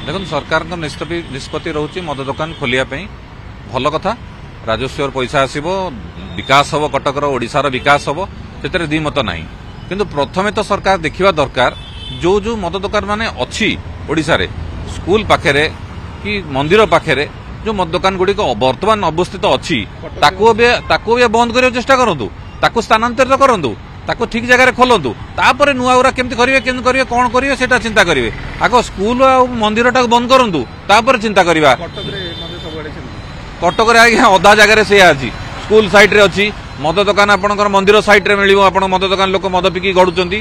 देखो सरकार निष्पत्ति रोचे मद दुकान खोलिया भल कथा राजस्व पैसा आसो विकास हम कटकर ओडिशार विकास हम से दिमत ना किंतु प्रथमे तो सरकार देखा दरकार जो जो मद दुकान माने अच्छी ओडिशा रे स्कूल पाखे कि मंदिर पाखे जो मद दुकान गुड़िक बर्तमान अवस्थित अच्छी बंद करने चेष्टा करूँ स्थानांतरित करूँ ताको ठीक जगह खोलतु तापर नुआ गुरा केमती करेंगे कौन करेंगे सेटा चिंता करेंगे आग स्कूल आ मंदिर टाक बंद करूँ तापर चिंता करवा कटक आज्ञा अधा जगह से अच्छी स्कूल साइड रे अच्छी मद दुकान आपंकर मंदिर साइड रे मिल मद दुकान लोक मद पिकी गड़ुंट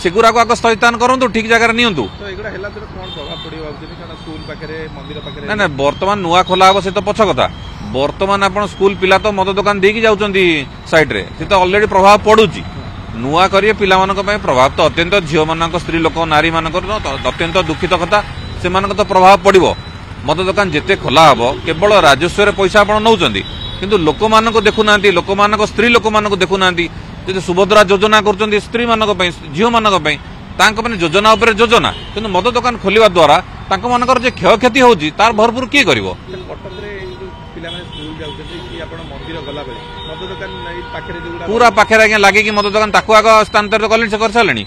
सेगुरा को आग स्थगितान करूँ ठीक जगह नियंतु ना ना बर्तमान नुआ खोला हम से तो पछ कथा बर्तमान आप स्कूल पिला तो मद दुकान देकी जाउछंती साइड रे से तो ऑलरेडी प्रभाव पड़ुची नुआ करिए पिला मानक पय प्रभाव तो अत्यंत झियो मानक स्त्री लोक नारी मानक अत्यंत दुखित कथा से मानक तो प्रभाव पड़िबो मद दुकान जेते खोला हबो केवल राजस्व रे पैसा आपण नउचंती किंतु लोक मानक देखु नांती लोक मानक स्त्री लोक मानक देखु नांती जे सुभद्रा योजना करचंती स्त्री मानक पय झियो मानक पय तांक माने योजना ऊपर योजना किंतु मद दुकान खोलिवा द्वारा तांक मानकर जे क्षय क्षति होउची तार भरपूर की करिवो पूरा पाखे आज्ञा लगे कि मद दुकान ताकू आग स्थानांतरित कले कर सारे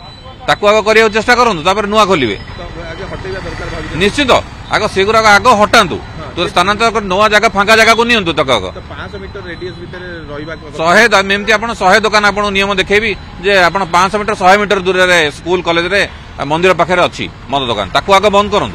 ताकू आग करने चेष्टा करूँ नुआ खोलिए निश्चित आग सेगुरा आग हटातु तो स्थानांतरित नुआ जगह फांका जगह को नियंतु तक 100 दुकान आप नियम देखेबी जे आप 500 मीटर 100 मीटर दूर स्कूल कॉलेज रे मंदिर पाखे अच्छी मद दुकान ताकू आग बंद करूँ।